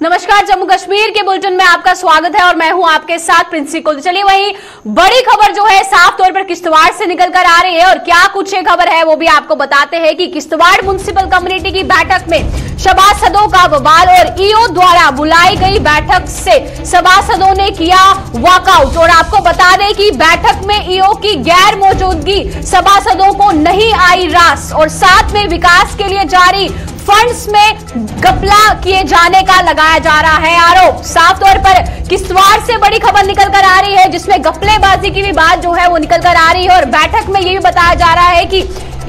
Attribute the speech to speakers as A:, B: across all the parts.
A: नमस्कार, जम्मू कश्मीर के बुलेटिन में आपका स्वागत है और मैं हूं आपके साथ प्रिंसी को। चलिए वहीं बड़ी खबर जो है साफ तौर पर किश्तवाड़ से निकल कर आ रही है और क्या कुछ ये खबर है वो भी आपको बताते हैं कि किश्तवाड़ म्युनिसिपल कम्युनिटी की बैठक में सभासदों का बवाल और ईओ द्वारा बुलाई गई बैठक से सभासदों ने किया वॉकआउट। और आपको बता दें कि बैठक में ईओ की गैर मौजूदगी सभासदों को नहीं आई रास और साथ में विकास के लिए जारी फंड्स में घपला किए जाने का लगाया जा रहा है आरोप। साफ तौर पर किश्तवाड़ से बड़ी खबर निकल कर आ रही है जिसमें घपलेबाजी की भी बात जो है वो निकल कर आ रही है और बैठक में ये भी बताया जा रहा है कि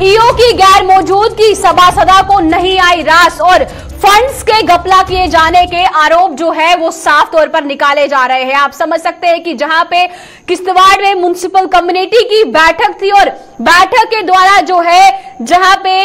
A: ईओ की गैर मौजूदगी सभासदा को नहीं आई रास और फंड्स के घपला किए जाने के आरोप जो है वो साफ तौर पर निकाले जा रहे हैं। आप समझ सकते हैं कि जहां पे किश्तवाड़ में म्युनिसिपल कम्युनिटी की बैठक थी और बैठक के द्वारा जो है जहां पे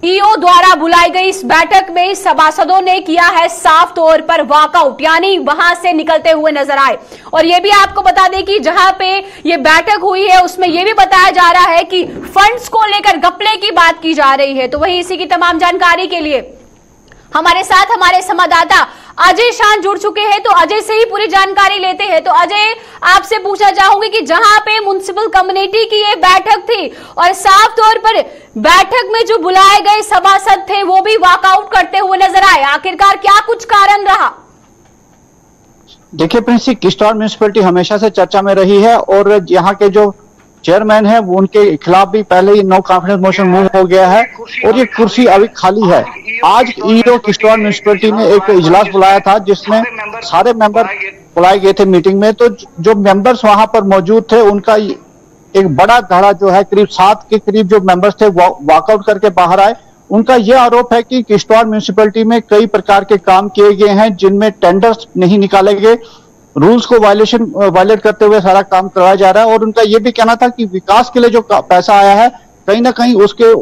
A: ईओ द्वारा बुलाई गई इस बैठक में सभासदों ने किया है साफ तौर पर वॉकआउट, यानी वहां से निकलते हुए नजर आए। और यह भी आपको बता दें कि जहां पे ये बैठक हुई है उसमें यह भी बताया जा रहा है कि फंड्स को लेकर घपले की बात की जा रही है। तो वहीं इसी की तमाम जानकारी के लिए हमारे साथ हमारे संवाददाता अजय शान जुड़ चुके हैं, तो अजय से ही पूरी जानकारी लेते हैं। तो अजय, आपसे पूछना चाहूंगी कि जहां पे म्युनिसिपल कम्युनिटी की ये बैठक थी और साफ तौर पर बैठक में जो बुलाए गए सभासद थे वो भी वॉकआउट करते हुए नजर आए, आखिरकार क्या कुछ कारण रहा?
B: देखिए प्रिंसी, किश्तवाड़ म्युनिसिपैलिटी हमेशा से चर्चा में रही है और यहाँ के जो चेयरमैन है वो उनके खिलाफ भी पहले ही नो कॉन्फिडेंस मोशन मूव हो गया है और ये कुर्सी अभी खाली है। आज ईओ किश्तवाड़ म्युनिसिपैलिटी ने एक इजलास बुलाया था जिसमें सारे मेंबर बुलाए गए थे मीटिंग में। तो जो मेंबर्स वहां पर मौजूद थे उनका एक बड़ा धड़ा जो है करीब 7 के करीब जो मेंबर्स थे वॉकआउट करके बाहर आए। उनका यह आरोप है कि किश्तवाड़ म्युनिसिपैलिटी में कई प्रकार के काम किए गए हैं जिनमें टेंडर्स नहीं निकाले गए, रूल्स को वायलेट करते हुए सारा काम करवाया जा रहा है। और उनका यह भी कहना था कि विकास के लिए जो पैसा आया है कहीं ना कहीं उसके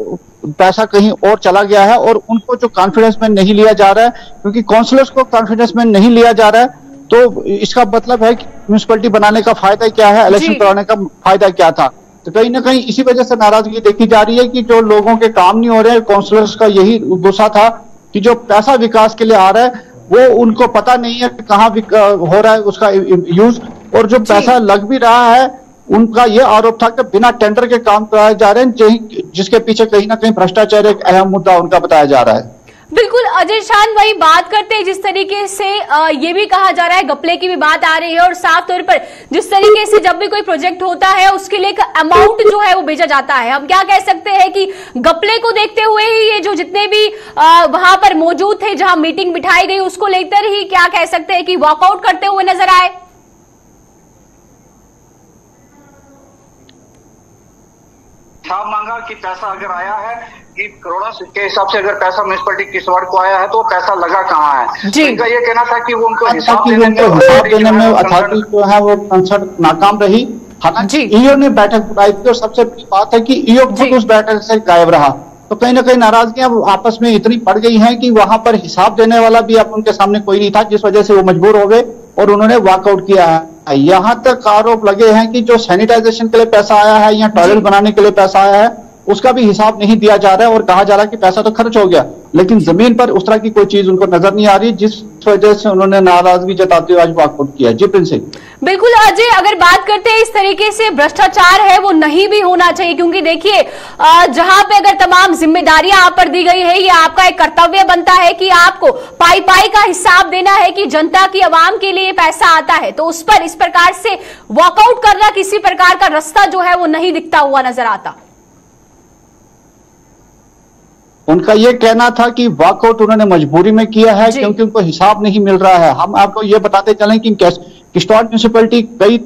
B: पैसा कहीं और चला गया है और उनको जो कॉन्फिडेंस में नहीं लिया जा रहा है, क्योंकि काउंसिलर्स को कॉन्फिडेंस में नहीं लिया जा रहा है। तो इसका मतलब है कि म्युनिसिपैलिटी बनाने का फायदा क्या है, इलेक्शन कराने का फायदा क्या था। तो कहीं ना कहीं इसी वजह से नाराजगी देखी जा रही है कि जो लोगों के काम नहीं हो रहे हैं, काउंसिलर्स का यही गुस्सा था कि जो पैसा विकास के लिए आ रहा है वो उनको पता नहीं है कहाँ हो रहा है उसका यूज, और जो पैसा लग भी रहा है उनका यह आरोप था कि बिना टेंडर के काम कराए जा रहे हैं, जिसके पीछे कहीं ना कहीं भ्रष्टाचार एक अहम मुद्दा उनका बताया जा रहा है।
A: बिल्कुल अजय शान, वही बात करते हैं जिस तरीके से ये भी कहा जा रहा है, घपले की भी बात आ रही है और साफ तौर पर जिस तरीके से जब भी कोई प्रोजेक्ट होता है उसके लिए एक अमाउंट जो है वो भेजा जाता है। हम क्या कह सकते हैं कि घपले को देखते हुए ही ये जो जितने भी वहां पर मौजूद थे जहां मीटिंग बिठाई गई उसको लेकर ही क्या कह सकते हैं कि वॉकआउट करते हुए नजर आए?
C: था मांगा कि पैसा अगर आया है कि करोड़ों के हिसाब से अगर पैसा म्युनिसिपैलिटी किश्तवाड़ को आया है तो पैसा लगा कहाँ है। इनका ये कहना था कि वो उनको हिसाब देने में
B: अथॉरिटी जो है वो कंसर्ट नाकाम रही। हालांकि ईओ ने बैठक बुलाई थी और सबसे बड़ी बात है कि ईओ खुद उस बैठक से गायब रहा। तो कहीं ना कहीं नाराजगियां आपस में इतनी बढ़ गई हैं कि वहां पर हिसाब देने वाला भी अब उनके सामने कोई नहीं था, जिस वजह से वो मजबूर हो गए और उन्होंने वॉकआउट किया है। यहाँ तक आरोप लगे हैं कि जो सैनिटाइजेशन के लिए पैसा आया है या टॉयलेट बनाने के लिए पैसा आया है उसका भी हिसाब नहीं दिया जा रहा है और कहा जा रहा है कि पैसा तो खर्च हो गया, लेकिन जमीन पर उस तरह की कोई चीज उनको नजर नहीं आ रही, जिस वजह से उन्होंने नाराजगी जताते हुए आज वॉकआउट किया। जी प्रिंसी।
A: बिल्कुल अजय, अगर बात करते हैं इस तरीके से भ्रष्टाचार है वो नहीं भी होना चाहिए, क्योंकि देखिए जहां पे अगर तमाम जिम्मेदारियां आप पर दी गई है ये आपका एक कर्तव्य बनता है कि आपको पाई पाई का हिसाब देना है कि जनता की आवाम के लिए पैसा आता है, तो उस पर इस प्रकार से वॉकआउट करना किसी प्रकार का रास्ता जो है वो नहीं दिखता हुआ नजर आता।
B: उनका यह कहना था कि वॉकआउट उन्होंने मजबूरी में किया है क्योंकि उनको हिसाब नहीं मिल रहा है। हम आपको ये बताते चलें कि किश्तवाड़ म्युनिसिपैलिटी कई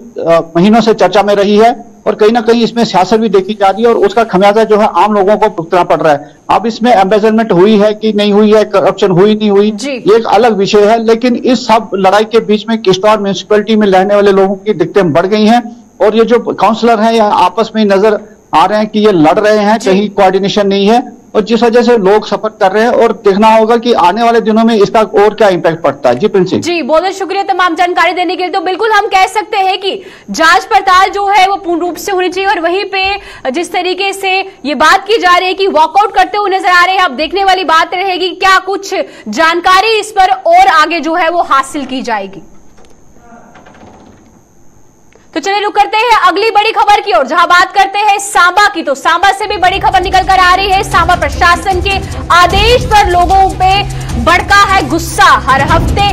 B: महीनों से चर्चा में रही है और कहीं ना कहीं इसमें सियासत भी देखी जा रही है और उसका खमियाजा जो है आम लोगों को भुगतना पड़ रहा है। अब इसमें एम्बेजलमेंट हुई है कि नहीं हुई है, करप्शन हुई नहीं हुई, ये एक अलग विषय है, लेकिन इस सब लड़ाई के बीच में किश्तवाड़ म्युनिसिपैलिटी में रहने वाले लोगों की दिक्कतें बढ़ गई हैं और ये जो काउंसलर हैं या आपस में नजर आ रहे हैं कि ये लड़ रहे हैं, कहीं कोऑर्डिनेशन नहीं है और जिस वजह से लोग सफर कर रहे हैं, और देखना होगा कि आने वाले दिनों में इसका और क्या इम्पैक्ट पड़ता है। जी प्रिंस
A: जी, बहुत बहुत शुक्रिया तमाम जानकारी देने के लिए। तो बिल्कुल हम कह सकते हैं कि जांच पड़ताल जो है वो पूर्ण रूप से होनी चाहिए, और वहीं पे जिस तरीके से ये बात की जा रही है कि वॉकआउट करते हुए नजर आ रहे हैं, अब देखने वाली बात रहेगी क्या कुछ जानकारी इस पर और आगे जो है वो हासिल की जाएगी। तो चलिए रुक करते हैं अगली बड़ी खबर की ओर, जहां बात करते हैं सांबा की। तो सांबा से भी बड़ी खबर निकल कर आ रही है। सांबा प्रशासन के आदेश पर लोगों पे भड़का है गुस्सा। हर हफ्ते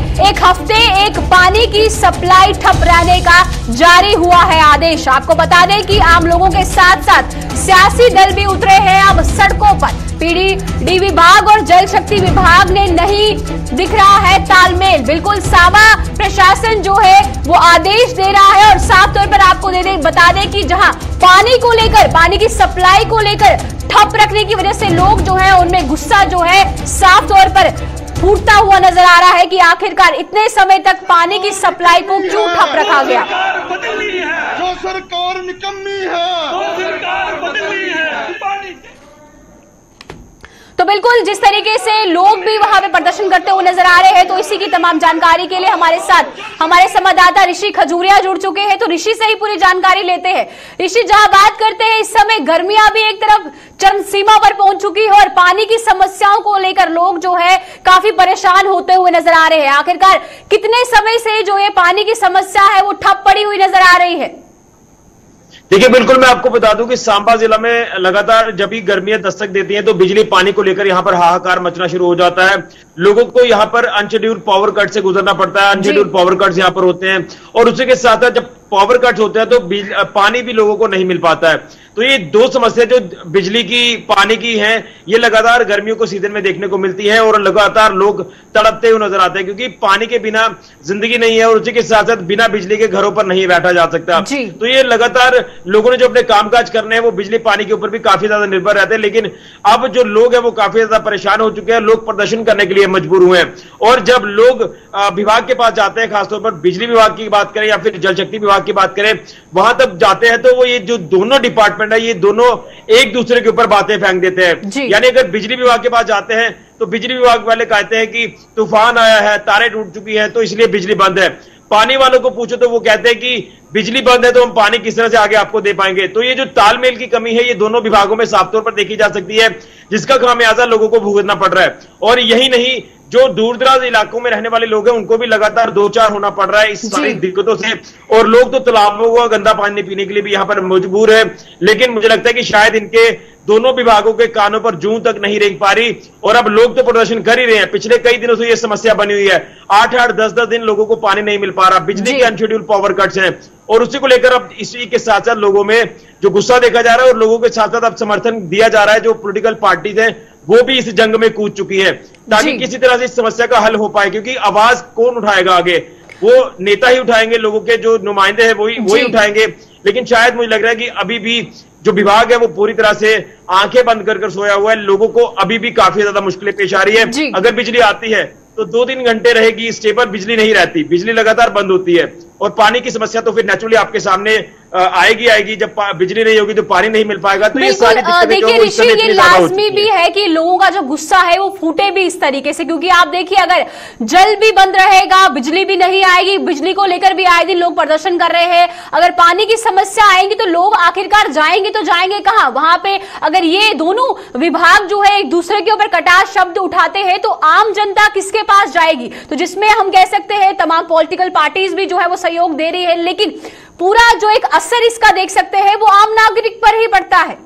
A: एक पानी की सप्लाई ठप रहने का जारी हुआ है आदेश। आपको बता दें कि आम लोगों के साथ साथ सियासी दल भी उतरे हैं अब सड़कों पर। पीडीडी विभाग और जल शक्ति विभाग ने नहीं दिख रहा है तालमेल। बिल्कुल सांबा प्रशासन जो है वो आदेश दे रहा है, और साफ तौर पर आपको बता दें कि जहां पानी को लेकर, पानी की सप्लाई को लेकर ठप रखने की वजह से लोग जो है उनमें गुस्सा जो है साफ तौर पर फूटता हुआ नजर आ रहा है कि आखिरकार इतने समय तक पानी की सप्लाई को क्यों ठप रखा गया।
D: जो सरकार निकम्मी है, सरकार बदली है।
A: तो बिल्कुल जिस तरीके से लोग भी वहां पे प्रदर्शन करते हुए नजर आ रहे हैं, तो इसी की तमाम जानकारी के लिए हमारे साथ हमारे संवाददाता ऋषि खजूरिया जुड़ चुके हैं। तो ऋषि से ही पूरी जानकारी लेते हैं। ऋषि, जहां बात करते हैं, इस समय गर्मियां भी एक तरफ चरम सीमा पर पहुंच चुकी है, और पानी की समस्याओं को लेकर लोग जो है काफी परेशान होते हुए नजर आ रहे हैं। आखिरकार कितने समय से जो ये पानी की समस्या है वो ठप पड़ी हुई नजर आ रही है?
E: देखिए, बिल्कुल मैं आपको बता दूं कि सांबा जिला में लगातार जब भी गर्मियां दस्तक देती हैं तो बिजली पानी को लेकर यहां पर हाहाकार मचना शुरू हो जाता है। लोगों को यहां पर अनशेड्यूल्ड पावर कट से गुजरना पड़ता है। अनशेड्यूल्ड पावर कट्स यहां पर होते हैं, और उसी के साथ जब पावर कट्स होते हैं तो पानी भी लोगों को नहीं मिल पाता है। तो ये दो समस्या जो बिजली की, पानी की हैं, ये लगातार गर्मियों को सीजन में देखने को मिलती है, और लगातार लोग तड़पते हुए नजर आते हैं, क्योंकि पानी के बिना जिंदगी नहीं है, और उसी के साथ साथ बिना बिजली के घरों पर नहीं बैठा जा सकता। तो ये लगातार लोगों ने जो अपने कामकाज करने हैं वो बिजली पानी के ऊपर भी काफी ज्यादा निर्भर रहते हैं। लेकिन अब जो लोग हैं वो काफी ज्यादा परेशान हो चुके हैं, लोग प्रदर्शन करने के लिए मजबूर हुए हैं। और जब लोग विभाग के पास जाते हैं, खासतौर पर बिजली विभाग की बात करें या फिर जल शक्ति विभाग की बात करें, वहां तक जाते हैं तो वो ये जो दोनों डिपार्टमेंट है, ये दोनों एक दूसरे के ऊपर बातें फेंक देते हैं। यानी अगर बिजली विभाग के पास जाते हैं तो बिजली विभाग वाले कहते हैं कि तूफान आया है, तारें टूट चुकी है, तो इसलिए बिजली बंद है। पानी वालों को पूछो तो वो कहते हैं कि बिजली बंद है तो हम पानी किस तरह से आगे आपको दे पाएंगे। तो ये जो तालमेल की कमी है, ये दोनों विभागों में साफ तौर पर देखी जा सकती है, जिसका खामियाजा लोगों को भुगतना पड़ रहा है। और यही नहीं, जो दूर दराज इलाकों में रहने वाले लोग हैं उनको भी लगातार दो चार होना पड़ रहा है इस सारी दिक्कतों से, और लोग तो तालाबों का गंदा पानी पीने के लिए भी यहाँ पर मजबूर है। लेकिन मुझे लगता है कि शायद इनके दोनों विभागों के कानों पर जूं तक नहीं रेंग पा रही, और अब लोग तो प्रदर्शन कर ही रहे हैं। पिछले कई दिनों से यह समस्या बनी हुई है, 8-8, 10-10 दिन लोगों को पानी नहीं मिल पा रहा, बिजली के अनशेड्यूल्ड पावर कट्स हैं, और उसी को लेकर अब इसी के साथ साथ लोगों में जो गुस्सा देखा जा रहा है, और लोगों के साथ साथ अब समर्थन दिया जा रहा है। जो पॉलिटिकल पार्टीज हैं वो भी इस जंग में कूद चुकी है, ताकि किसी तरह से इस समस्या का हल हो पाए। क्योंकि आवाज कौन उठाएगा आगे? वो नेता ही उठाएंगे, लोगों के जो नुमाइंदे हैं वही उठाएंगे। लेकिन शायद मुझे लग रहा है कि अभी भी जो विभाग है वो पूरी तरह से आंखें बंद कर सोया हुआ है। लोगों को अभी भी काफी ज्यादा मुश्किलें पेश आ रही है। अगर बिजली आती है तो 2-3 घंटे रहेगी, स्टेबल बिजली नहीं रहती, बिजली लगातार बंद होती है। और पानी की समस्या तो फिर नेचुरली आपके सामने आएगी। जब बिजली नहीं होगी तो पानी नहीं मिल पाएगा। तो ये सारी
A: देखिए ऋषि, ये लाजमी भी है कि लोगों का जो गुस्सा है वो फूटे भी इस तरीके से, क्योंकि आप देखिए अगर जल भी बंद रहेगा, बिजली भी नहीं आएगी, बिजली को लेकर भी आए दिन लोग प्रदर्शन कर रहे हैं। अगर पानी की समस्या आएगी तो लोग आखिरकार जाएंगे तो जाएंगे कहां? वहां पे अगर ये दोनों विभाग जो है एक दूसरे के ऊपर कटाक्ष शब्द उठाते हैं तो आम जनता किसके पास जाएगी? तो जिसमें हम कह सकते हैं तमाम पॉलिटिकल पार्टीज भी जो है वो सहयोग दे रही है, लेकिन पूरा जो एक असर इसका देख सकते हैं वो आम नागरिक पर ही पड़ता है।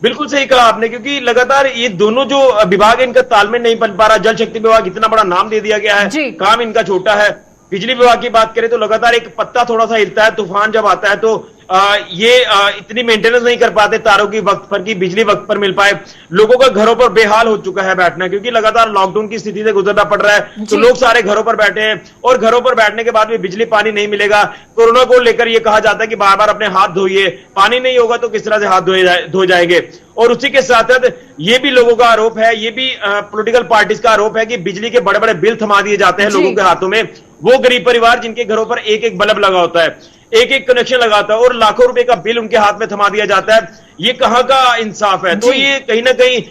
E: बिल्कुल सही कहा आपने, क्योंकि लगातार ये दोनों जो विभाग है इनका तालमेल नहीं बन पा रहा। जल शक्ति विभाग इतना बड़ा नाम दे दिया गया है, काम इनका छोटा है। बिजली विभाग की बात करें तो लगातार एक पत्ता थोड़ा सा हिलता है, तूफान जब आता है तो ये इतनी मेंटेनेंस नहीं कर पाते तारों की वक्त पर कि बिजली वक्त पर मिल पाए। लोगों का घरों पर बेहाल हो चुका है बैठना, क्योंकि लगातार लॉकडाउन की स्थिति से गुजरना पड़ रहा है। तो लोग सारे घरों पर बैठे हैं, और घरों पर बैठने के बाद भी बिजली पानी नहीं मिलेगा। कोरोना को लेकर यह कहा जाता है कि बार बार अपने हाथ धोइए, पानी नहीं होगा तो किस तरह से हाथ धो जाएंगे। और उसी के साथ साथ ये भी लोगों का आरोप है, ये भी पॉलिटिकल पार्टीज का आरोप है कि बिजली के बड़े बड़े बिल थमा दिए जाते हैं लोगों के हाथों में। वो गरीब परिवार जिनके घरों पर एक एक बल्ब लगा होता है, एक एक कनेक्शन लगाता है, और लाखों रुपए का बिल उनके हाथ में थमा दिया जाता है। ये कहां का इंसाफ है? तो ये कहीं ना कहीं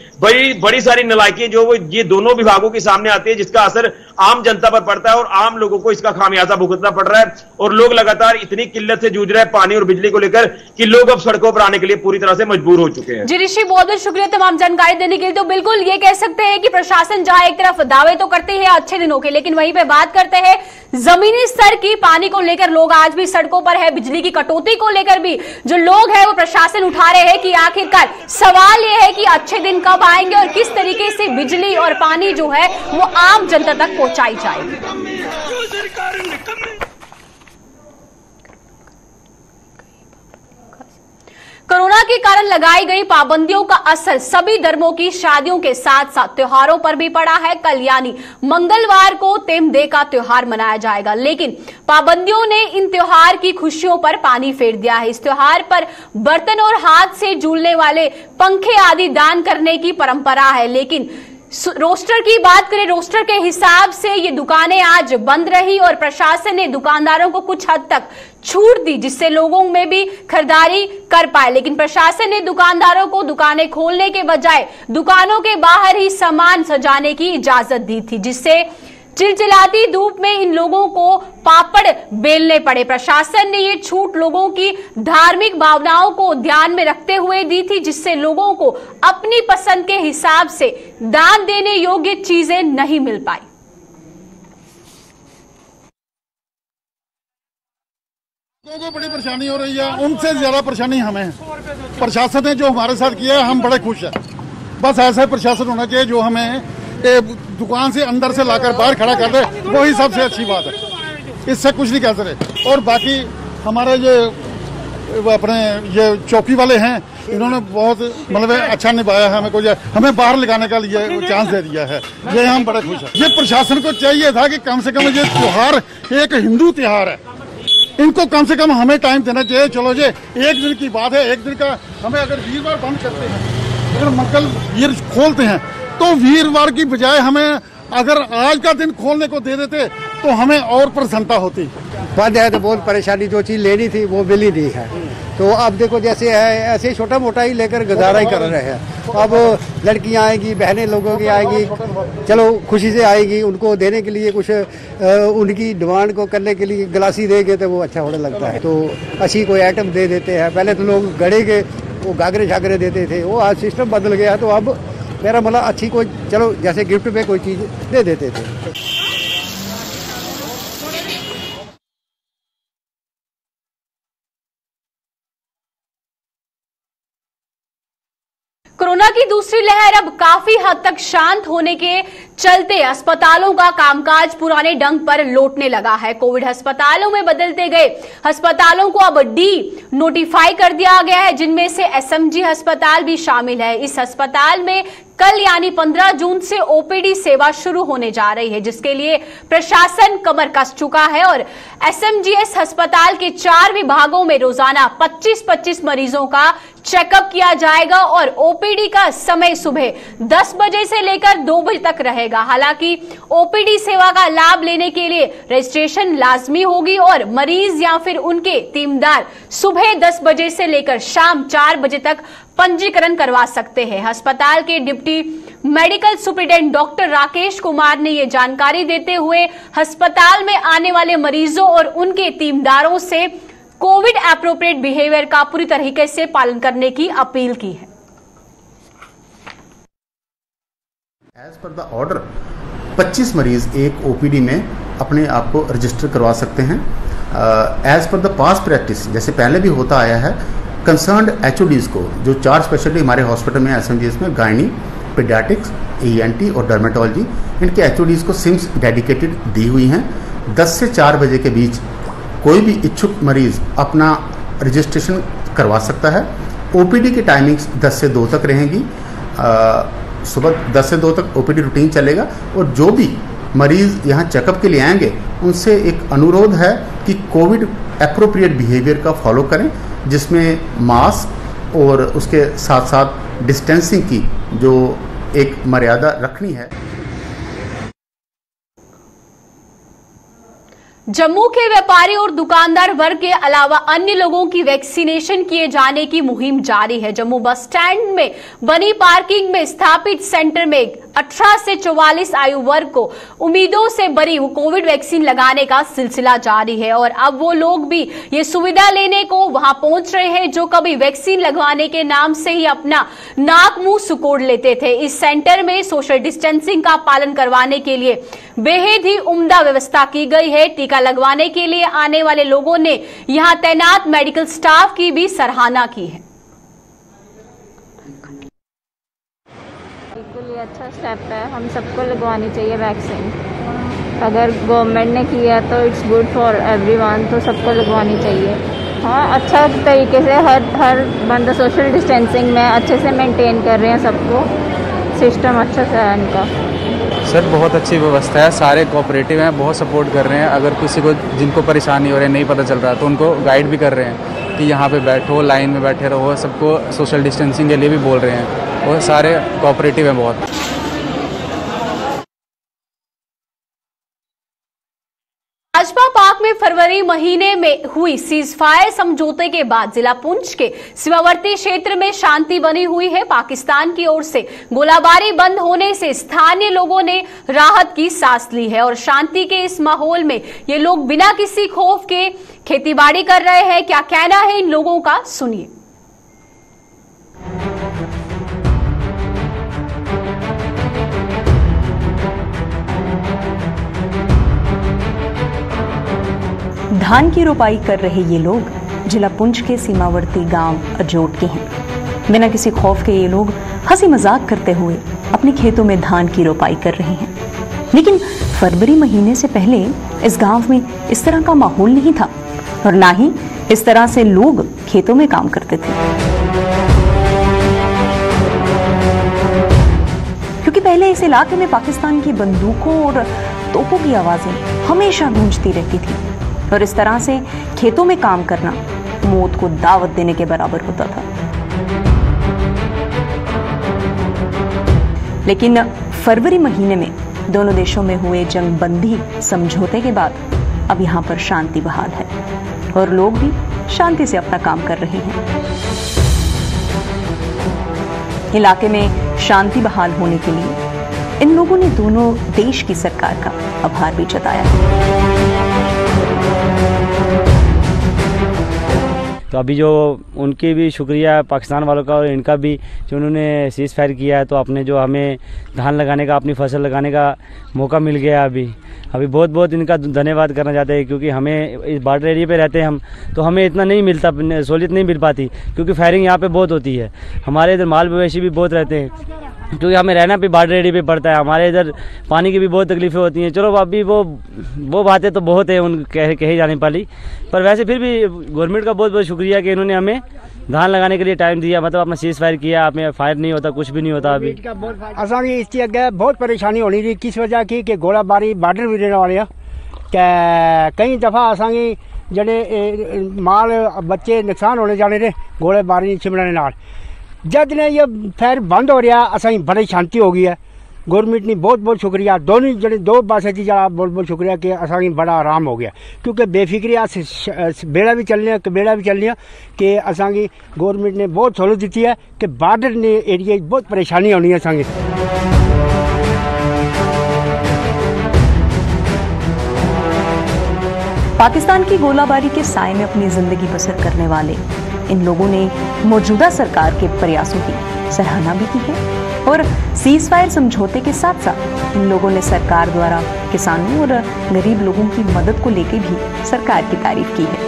E: बड़ी सारी नालायकी जो वो ये दोनों विभागों के सामने आती है, जिसका असर आम जनता पर पड़ता है और आम लोगों को इसका खामियाजा भुगतना पड़ रहा है। और लोग लगातार इतनी किल्लत से जूझ रहे हैं पानी और बिजली को लेकर कि लोग अब सड़कों पर आने के लिए पूरी तरह से मजबूर हो चुके हैं।
A: जी ऋषि, बहुत बहुत शुक्रिया तमाम जानकारी देने के लिए। तो बिल्कुल ये कह सकते हैं कि प्रशासन जहां एक तरफ दावे तो करते हैं अच्छे दिनों के, लेकिन वहीं पे बात करते हैं जमीनी स्तर की पानी को लेकर लोग आज भी सड़कों पर है। बिजली की कटौती को लेकर भी जो लोग हैं वो प्रशासन उठा रहे हैं कि आखिरकार सवाल ये है कि अच्छे दिन कब आएंगे और किस तरीके से बिजली और पानी जो है वो आम जनता तक पहुंचाई जाएगी। कोरोना के कारण लगाई गई पाबंदियों का असर सभी धर्मों की शादियों के साथ साथ त्योहारों पर भी पड़ा है। कल यानी मंगलवार को तेमदे का त्योहार मनाया जाएगा, लेकिन पाबंदियों ने इन त्योहार की खुशियों पर पानी फेर दिया है। इस त्योहार पर बर्तन और हाथ से झूलने वाले पंखे आदि दान करने की परंपरा है, लेकिन रोस्टर की बात करें, रोस्टर के हिसाब से ये दुकानें आज बंद रही और प्रशासन ने दुकानदारों को कुछ हद तक छूट दी, जिससे लोगों में भी खरीदारी कर पाए। लेकिन प्रशासन ने दुकानदारों को दुकानें खोलने के बजाय दुकानों के बाहर ही सामान सजाने की इजाजत दी थी, जिससे चिलचिलाती धूप में इन लोगों को पापड़ बेलने पड़े। प्रशासन ने ये छूट लोगों की धार्मिक भावनाओं को ध्यान में रखते हुए दी थी, जिससे लोगों को अपनी पसंद के हिसाब से दान देने योग्य चीजें नहीं मिल पाई।
D: लोगों को बड़ी परेशानी हो रही है, उनसे ज्यादा परेशानी हमें है। प्रशासन ने जो हमारे साथ किया है हम बड़े खुश हैं। बस ऐसा प्रशासन होना चाहिए जो हमें दुकान से अंदर से लाकर बाहर खड़ा कर दे, वही सबसे अच्छी बात है। इससे कुछ नहीं कह सकते। और बाकी हमारे ये अपने ये चौकी वाले हैं, इन्होंने बहुत मतलब अच्छा निभाया है, हमें बाहर लगाने का लिए चांस दे दिया है। ये हम बड़े खुश हैं। ये प्रशासन को चाहिए था कि कम से कम ये त्योहार एक हिंदू त्योहार है, इनको कम से कम हमें टाइम देना चाहिए। चलो ये एक दिन की बात है, एक दिन का हमें अगर वीरवार बंद करते हैं, अगर मंगल वीर खोलते हैं, तो वीरवार की बजाय हमें अगर आज का दिन खोलने को दे देते तो हमें और प्रसन्नता होती।
F: बंद है तो बहुत परेशानी, जो चीज़ लेनी थी वो मिल ही नहीं है। तो अब देखो जैसे है ऐसे छोटा मोटा ही लेकर गुजारा ही कर रहे हैं। अब लड़कियां आएंगी, बहनें लोगों की आएंगी, चलो खुशी से आएगी, उनको देने के लिए कुछ उनकी डिमांड को करने के लिए गिलासी देंगे तो वो अच्छा होने लगता है। तो अच्छी कोई आइटम दे देते हैं। पहले तो लोग गड़े के वो घाघरे झागरे देते थे, वो आज सिस्टम बदल गया। तो अब मेरा मतलब अच्छी कोई चलो जैसे गिफ्ट में कोई चीज़ दे देते थे।
A: कोरोना की दूसरी लहर अब काफी हद तक शांत होने के चलते अस्पतालों का कामकाज पुराने ढंग पर लौटने लगा है। कोविड अस्पतालों में बदलते गए अस्पतालों को अब डी नोटिफाई कर दिया गया है, जिनमें से एसएमजी अस्पताल भी शामिल है। इस अस्पताल में कल यानी 15 जून से ओपीडी सेवा शुरू होने जा रही है, जिसके लिए प्रशासन कमर कस चुका है और एसएमजीएस अस्पताल के 4 विभागों में रोजाना 25-25 मरीजों का चेकअप किया जाएगा और ओपीडी का समय सुबह 10 बजे से लेकर 2 बजे तक रहेगा। हालांकि ओपीडी सेवा का लाभ लेने के लिए रजिस्ट्रेशन लाजमी होगी और मरीज या फिर उनके तीमदार सुबह 10 बजे से लेकर शाम 4 बजे तक पंजीकरण करवा सकते हैं। अस्पताल के deputy medical superintendent doctor Rakesh Kumar ने यह जानकारी देते हुए अस्पताल में आने वाले मरीजों और उनके तीमदारों से कोविड एप्रोप्रिएट बिहेवियर का पूरी तरीके से पालन करने की अपील की है।
G: एज पर द ऑर्डर 25 मरीज एक ओपीडी में अपने आप को रजिस्टर करवा सकते हैं। As per the past practice जैसे पहले भी होता आया है, कंसर्न्ड एचओडीज को जो 4 स्पेशलिटी हमारे हॉस्पिटल में एसएमजीएस में गायनी, पीडियाट्रिक्स, ईएनटी और डर्मेटोलॉजी, इनके एचओडीज को सिम्स डेडिकेटेड दी हुई हैं। 10 से 4 बजे के बीच कोई भी इच्छुक मरीज अपना रजिस्ट्रेशन करवा सकता है। ओपीडी की टाइमिंग्स 10 से 2 तक रहेंगी। सुबह 10 से 2 तक ओपीडी रूटीन चलेगा और जो भी मरीज यहाँ चेकअप के लिए आएंगे उनसे एक अनुरोध है कि कोविड एप्रोप्रिएट बिहेवियर का फॉलो करें, जिसमें मास्क और उसके साथ साथ डिस्टेंसिंग की जो एक मर्यादा रखनी है।
A: जम्मू के व्यापारी और दुकानदार वर्ग के अलावा अन्य लोगों की वैक्सीनेशन किए जाने की मुहिम जारी है। जम्मू बस स्टैंड में बनी पार्किंग में स्थापित सेंटर में 18 से 44 आयु वर्ग को उम्मीदों से भरी कोविड वैक्सीन लगाने का सिलसिला जारी है और अब वो लोग भी ये सुविधा लेने को वहां पहुंच रहे हैं जो कभी वैक्सीन लगवाने के नाम से ही अपना नाक मुंह सुकोड़ लेते थे। इस सेंटर में सोशल डिस्टेंसिंग का पालन करवाने के लिए बेहद ही उम्दा व्यवस्था की गई है। टीका लगवाने के लिए आने वाले लोगों ने यहां तैनात मेडिकल स्टाफ की भी सराहना की है।
H: बिल्कुल ये अच्छा स्टेप है, हम सबको लगवानी चाहिए वैक्सीन। अगर गवर्नमेंट ने किया तो इट्स गुड फॉर एवरीवन, तो सबको लगवानी चाहिए। हाँ, अच्छा तरीके से हर बंदा सोशल डिस्टेंसिंग में अच्छे से मेंटेन कर रहे हैं, सबको सिस्टम अच्छा से है इनका।
I: सर बहुत अच्छी व्यवस्था है, सारे कोऑपरेटिव हैं, बहुत सपोर्ट कर रहे हैं। अगर किसी को जिनको परेशानी हो रही है, नहीं पता चल रहा तो उनको गाइड भी कर रहे हैं कि यहाँ पे बैठो, लाइन में बैठे रहो, सबको सोशल डिस्टेंसिंग के लिए भी बोल रहे हैं और सारे कोऑपरेटिव हैं बहुत।
A: भाजपा पाक में फरवरी महीने में हुई सीजफायर समझौते के बाद जिला पुंछ के सीमावर्ती क्षेत्र में शांति बनी हुई है। पाकिस्तान की ओर से गोलाबारी बंद होने से स्थानीय लोगों ने राहत की सांस ली है और शांति के इस माहौल में ये लोग बिना किसी खौफ के खेतीबाड़ी कर रहे हैं। क्या कहना है इन लोगों का, सुनिए।
J: धान की रोपाई कर रहे ये लोग जिला पुंछ के सीमावर्ती गांव अजोट के हैं। बिना किसी खौफ के ये लोग हंसी मजाक करते हुए अपने खेतों में धान की रोपाई कर रहे हैं। लेकिन फरवरी महीने से पहले इस गांव में इस तरह का माहौल नहीं था और ना ही इस तरह से लोग खेतों में काम करते थे, क्योंकि पहले इस इलाके में पाकिस्तान की बंदूकों और तोपों की आवाजें हमेशा गूंजती रहती थी और इस तरह से खेतों में काम करना मौत को दावत देने के बराबर होता था। लेकिन फरवरी महीने में दोनों देशों में हुए जंगबंदी समझौते के बाद अब यहां पर शांति बहाल है और लोग भी शांति से अपना काम कर रहे हैं। इलाके में शांति बहाल होने के लिए इन लोगों ने दोनों देश की सरकार का आभार भी जताया है।
K: तो अभी जो उनकी भी शुक्रिया पाकिस्तान वालों का और इनका भी जो उन्होंने सीज फायर किया है, तो अपने जो हमें धान लगाने का, अपनी फसल लगाने का मौका मिल गया। अभी बहुत बहुत इनका धन्यवाद करना चाहते हैं, क्योंकि हमें इस बॉर्डर एरिया पे रहते हैं हम, तो हमें इतना नहीं मिलता, सहूलियत नहीं मिल पाती, क्योंकि फायरिंग यहाँ पे बहुत होती है। हमारे इधर माल मवेशी भी बहुत रहते हैं, क्योंकि हमें रहना भी बॉर्डर एरिया पे पड़ता है। हमारे इधर पानी की भी बहुत तकलीफें होती हैं। चलो अभी वो बातें तो बहुत है, उन कही जाने पाली, पर वैसे फिर भी गवर्नमेंट का बहुत बहुत शुक्रिया कि इन्होंने हमें धान लगाने के लिए टाइम दिया, मतलब अपना सीज फायर किया। आप में फायर नहीं होता, कुछ भी नहीं होता। अभी
F: असा इसकी अगे बहुत परेशानी होनी थी, किस वजह की कि गोलाबारी बॉर्डर भी रहने वाले कई दफ़ा असांगी जड़े माल बच्चे नुकसान होने जाने थे गोलाबारी चिमड़ने नाल। जद ने ये फायर बंद हो रहा, असांगी बड़ी शांति हो गई है। गवर्नमेंट ने बहुत बहुत शुक्रिया, दोनों जड़े दो पासे की जरा बहुत बहुत शुक्रिया कि असांगी बड़ा आराम हो गया, क्योंकि बेफिक्री बेड़ा भी चलने कि असांगी गवर्नमेंट ने बहुत सहूलत दी है कि बॉर्डर ने एरिया बहुत परेशानी होनी है असांगी।
J: पाकिस्तान की गोलाबारी के साए में अपनी जिंदगी बसर करने वाले इन लोगों ने मौजूदा सरकार के प्रयासों की सराहना भी की है और सीज फायर समझौते के साथ साथ इन लोगों ने सरकार द्वारा किसानों और गरीब लोगों की मदद को लेकर भी सरकार की तारीफ की है।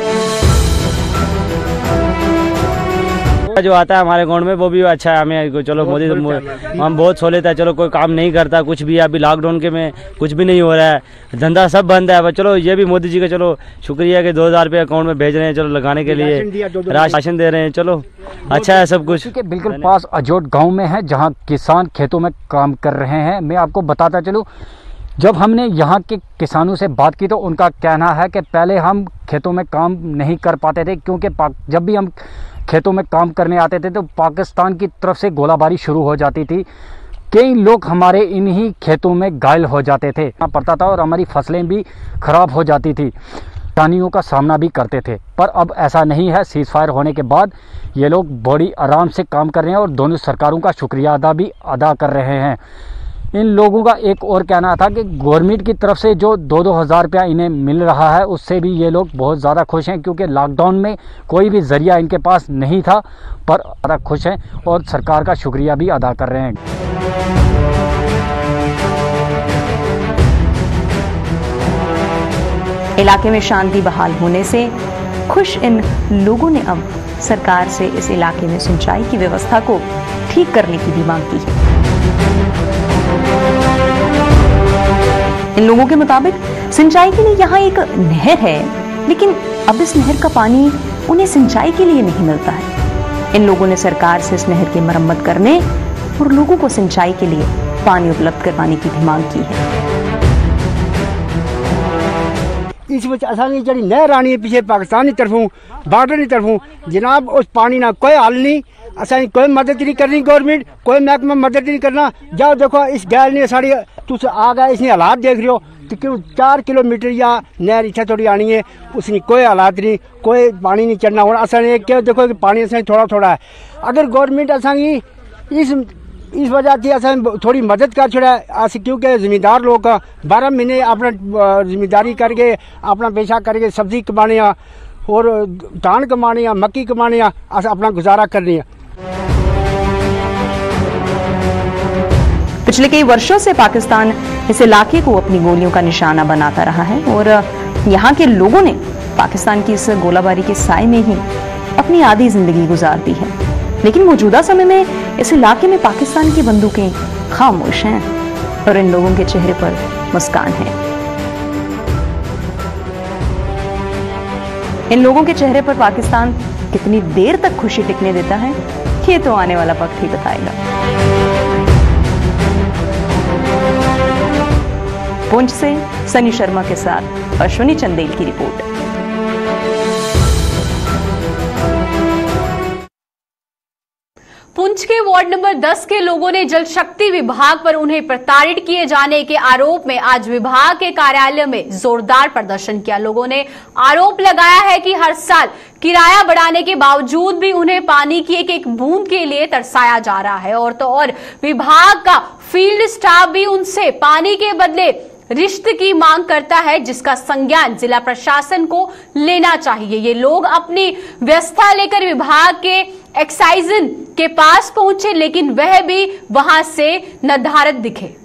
K: जो आता है हमारे अकाउंट में वो भी अच्छा है। हमें चलो मोदी हम बहुत सहूलियत है। चलो कोई काम नहीं करता, कुछ भी अभी लॉकडाउन के में कुछ भी नहीं हो रहा है, धंधा सब बंद है। पर चलो ये भी मोदी जी का चलो शुक्रिया कि 2000 रुपये अकाउंट में भेज रहे हैं, चलो लगाने के लिए राशन दे रहे हैं। चलो अच्छा है सब कुछ।
L: के बिल्कुल पास अजोट गाँव में है, जहाँ किसान खेतों में काम कर रहे हैं। मैं आपको बताता चलूँ, जब हमने यहाँ के किसानों से बात की तो उनका कहना है कि पहले हम खेतों में काम नहीं कर पाते थे, क्योंकि जब भी हम खेतों में काम करने आते थे तो पाकिस्तान की तरफ से गोलाबारी शुरू हो जाती थी। कई लोग हमारे इन्हीं खेतों में घायल हो जाते थे पड़ता था और हमारी फसलें भी खराब हो जाती थी, परेशानियों का सामना भी करते थे। पर अब ऐसा नहीं है। सीज फायर होने के बाद ये लोग बड़ी आराम से काम कर रहे हैं और दोनों सरकारों का शुक्रिया अदा कर रहे हैं। इन लोगों का एक और कहना था कि गवर्नमेंट की तरफ से जो 2-2 हज़ार रुपया इन्हें मिल रहा है उससे भी ये लोग बहुत ज़्यादा खुश हैं, क्योंकि लॉकडाउन में कोई भी ज़रिया इनके पास नहीं था, पर ज़्यादा खुश हैं और सरकार का शुक्रिया भी अदा कर रहे हैं।
J: इलाके में शांति बहाल होने से खुश इन लोगों ने अब सरकार से इस इलाके में सिंचाई की व्यवस्था को ठीक करने की भी मांग की है। इन लोगों के मुताबिक सिंचाई के लिए यहाँ एक नहर है, लेकिन अब इस नहर का पानी उन्हें सिंचाई के लिए नहीं मिलता है। इन लोगों ने सरकार से इस नहर की मरम्मत करने और लोगों को सिंचाई के लिए पानी उपलब्ध करवाने की भी मांग की है।
F: इस वजह असानी जी नहर आनी है पीछे पाकिस्तान की तरफों बॉर्डर की तरफों जनाब, उस पानी ना कोई हल नहीं, असानी कोई मदद नहीं करनी, गवर्नमेंट कोई महकमा मदद नहीं करना। जाओ देखो इस गैल ने साड़ी तुस आ गए, इसने हालात देख रहे हो तो 4 किलोमीटर या नहर इतना थोड़ी आनी है, उसने कोई हालात नहीं, कोई पानी नहीं चढ़ना होना। असानी क्या देखो कि पानी असानी थोड़ा थोड़ा है। अगर गवर्नमेंट असानी इस वजह से असें थोड़ी मदद कर छोड़ा, क्योंकि ज़मींदार लोग 12 महीने अपना जिम्मेदारी करके अपना पेशा करके सब्जी कमाने और धान कमाने मक्की कमाने अस अपना गुजारा करने।
J: पिछले कई वर्षों से पाकिस्तान इस इलाके को अपनी गोलियों का निशाना बनाता रहा है और यहाँ के लोगों ने पाकिस्तान की इस गोलाबारी के साए में ही अपनी आधी जिंदगी गुजार दी है। लेकिन मौजूदा समय में इस इलाके में पाकिस्तान की बंदूकें खामोश हैं और इन लोगों के चेहरे पर मुस्कान है। इन लोगों के चेहरे पर पाकिस्तान कितनी देर तक खुशी टिकने देता है, ये तो आने वाला वक्त ही बताएगा। पुंछ से सनी शर्मा के साथ अश्विनी चंदेल की रिपोर्ट।
A: पुंछ के वार्ड नंबर 10 के लोगों ने जल शक्ति विभाग पर उन्हें प्रताड़ित किए जाने के आरोप में आज विभाग के कार्यालय में जोरदार प्रदर्शन किया। लोगों ने आरोप लगाया है कि हर साल किराया बढ़ाने के बावजूद भी उन्हें पानी की एक एक बूंद के लिए तरसाया जा रहा है और तो और विभाग का फील्ड स्टाफ भी उनसे पानी के बदले रिश्त की मांग करता है, जिसका संज्ञान जिला प्रशासन को लेना चाहिए। ये लोग अपनी व्यवस्था लेकर विभाग के एक्साइजन के पास पहुंचे, लेकिन वह भी वहां से नदारद दिखे।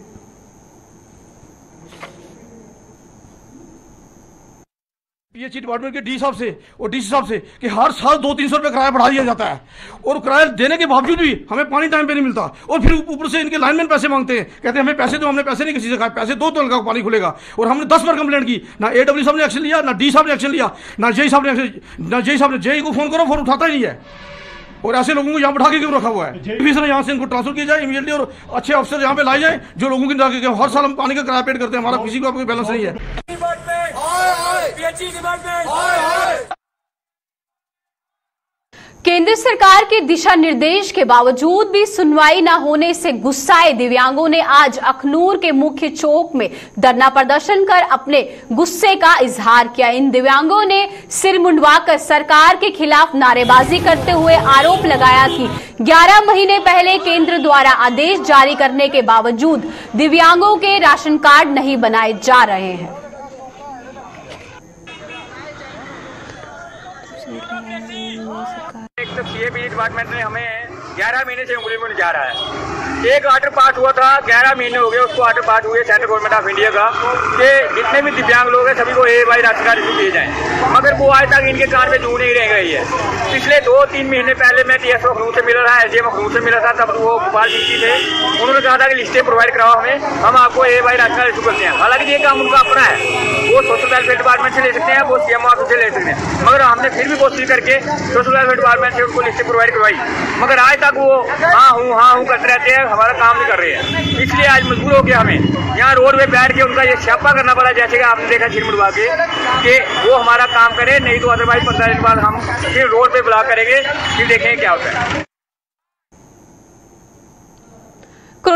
M: पीएचई डिपार्टमेंट के डी साहब से और डीसी साहब से कि हर साल 200-300 रुपए किराया बढ़ा दिया जाता है और किराया देने के बावजूद भी हमें पानी टाइम पे नहीं मिलता और फिर ऊपर से इनके लाइनमैन पैसे मांगते हैं, कहते हैं हमें पैसे दो। हमने पैसे नहीं किसी से कहा, पैसे दो तो इनका पानी खुलेगा। और हमने 10 बार कंप्लेंट की, ना AW साहब ने एक्शन लिया, ना डी साहब ने एक्शन लिया, ना जेई साहब ने जेई को फोन करो, फोन उठाता ही नहीं है। और ऐसे लोगों को यहाँ बैठा के क्यों रखा हुआ है? यहाँ से इनको ट्रांसफर किया जाए इमीडिएटली और अच्छे अफसर यहाँ पे लाए जाए जो लोगों की हर साल हम पानी का किराया पेड करते हैं, हमारा किसी को कोई बैलेंस नहीं है।
A: केंद्र सरकार के दिशा निर्देश के बावजूद भी सुनवाई न होने से गुस्साए दिव्यांगों ने आज अखनूर के मुख्य चौक में धरना प्रदर्शन कर अपने गुस्से का इजहार किया। इन दिव्यांगों ने सिर मुंडवाकर सरकार के खिलाफ नारेबाजी करते हुए आरोप लगाया कि 11 महीने पहले केंद्र द्वारा आदेश जारी करने के बावजूद दिव्यांगों के राशन कार्ड नहीं बनाए जा रहे हैं।
N: एक तो सीएपी डिपार्टमेंट ने हमें 11 महीने से उंगली में जा रहा है। एक ऑर्डर पास हुआ था, 11 महीने हो गए उसको ऑर्डर पास हुए सेंट्रल गवर्नमेंट ऑफ इंडिया का कि जितने भी दिव्यांग लोग हैं सभी को AY राशन कार्ड इशू किए जाएं, मगर वो आज तक इनके कान में जू नहीं रह गई है। पिछले 2-3 महीने पहले मैं TSO अखनूर से मिला था, SDM अखनूर से मिला था, तब वो गोपाल जी थे। उन्होंने कहा था कि लिस्टें प्रोवाइड कराओ हमें, हम आपको AY राशन कार्ड इशू करते हैं। हालांकि ये काम उनका अपना है, वो सोशल वेलफेयर डिपार्टमेंट से ले सकते हैं, वो CM ऑफिस से ले सकते हैं, मगर हमने फिर भी कोशिश करके सोशल वेलफेयर डिपार्टमेंट से उनको लिस्टें प्रोवाइड करवाई, मगर आज तक वो हाँ हूँ करते रहते हैं, हमारा काम नहीं कर रहे हैं। इसलिए आज मजबूर हो गया हमें यहाँ रोड पे बैठ के उनका ये स्यापा करना पड़ा, जैसे कि आपने देखा सिर मुड़वा के कि वो हमारा काम करे, नहीं तो अदरवाइज 15 दिन बाद हम फिर रोड पे ब्लॉक करेंगे, फिर देखेंगे क्या होता है।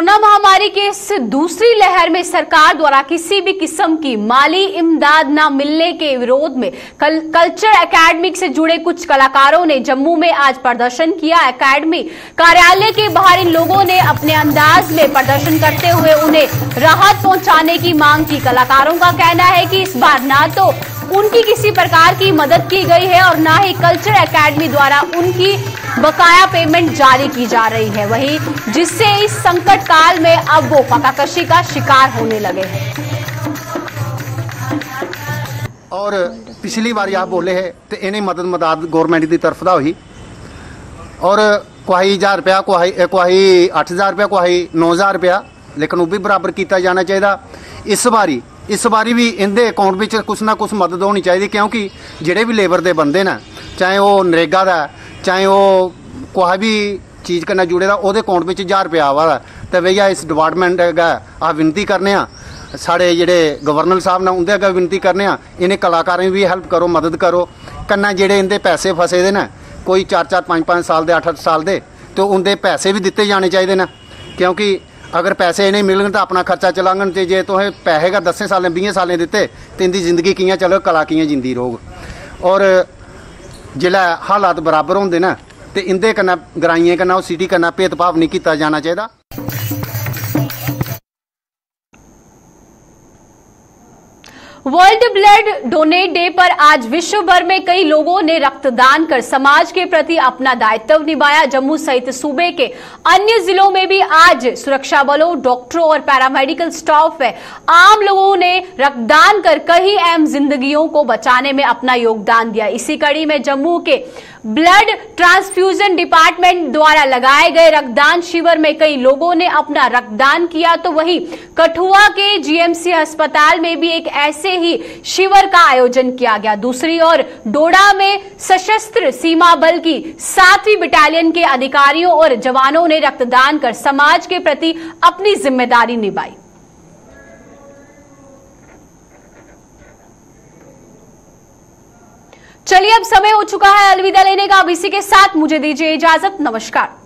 A: कोरोना महामारी के इस दूसरी लहर में सरकार द्वारा किसी भी किस्म की माली इमदाद न मिलने के विरोध में कल्चर एकेडमी से जुड़े कुछ कलाकारों ने जम्मू में आज प्रदर्शन किया। एकेडमी कार्यालय के बाहर इन लोगों ने अपने अंदाज में प्रदर्शन करते हुए उन्हें राहत पहुंचाने की मांग की। कलाकारों का कहना है कि इस बार ना तो उनकी किसी प्रकार की मदद की गई है और ना ही कल्चर एकेडमी द्वारा उनकी बकाया पेमेंट जारी की जा रही है, वहीं जिससे इस संकट काल में अब वो फाकाकशी का शिकार होने लगे हैं।
O: और पिछली बार आप बोले है तो इन्हें मदद गवर्नमेंट की तरफ का हुई और कोई 1000 रुपया कोई 8000 रुपया कोई 9000 रुपया, लेकिन वो भी बराबर किया जाना चाहिए। इस बारी भी इनके अकाउंट में कुछ ना कुछ मदद होनी चाहिए, क्योंकि जोड़े भी लेबर के बंदे ना, चाहे वो नरेगा का चाहे वो कोई भी चीज़ करना जुड़े दा, वो अकाउंट में 1000 रुपया आवा तो भैया इस डिपार्टमेंट आ विनती करने साढ़े जोड़े गवर्नर साहब ने उनके अगर विनती करने इन्हें कलाकारों भी हैल्प करो, मदद करो। कन्ना जोड़े इनके पैसे फसे दे ना, कोई 4-4 5-5 साल के 8-8 साल के, तो उनके पैसे भी दिते जाने चाहिए ना, क्योंकि अगर पैसे नहीं मिलन तो अपना खर्चा चलांगन, तो जे तुम पैसे का 10 साल 20 साल दिते तो इनकी जिंदगी कियां चलो, कला कियां जिंदी रहोग। और जिला हालात बराबर होंगे ना तो इंदे कन्नै ग्राइएं कन्नै और सिटी कन्नै भेदभाव नहीं किया जाना चाहिए।
A: वर्ल्ड ब्लड डोनेट डे पर आज विश्व भर में कई लोगों ने रक्तदान कर समाज के प्रति अपना दायित्व निभाया। जम्मू सहित सूबे के अन्य जिलों में भी आज सुरक्षा बलों, डॉक्टरों और पैरामेडिकल स्टाफ व आम लोगों ने रक्तदान कर कई अहम जिंदगियों को बचाने में अपना योगदान दिया। इसी कड़ी में जम्मू के ब्लड ट्रांसफ्यूजन डिपार्टमेंट द्वारा लगाए गए रक्तदान शिविर में कई लोगों ने अपना रक्तदान किया, तो वहीं कठुआ के जीएमसी अस्पताल में भी एक ऐसे ही शिविर का आयोजन किया गया। दूसरी ओर डोडा में सशस्त्र सीमा बल की 7वीं बटालियन के अधिकारियों और जवानों ने रक्तदान कर समाज के प्रति अपनी जिम्मेदारी निभाई। चलिए अब समय हो चुका है अलविदा लेने का। अब इसी के साथ मुझे दीजिए इजाजत। नमस्कार।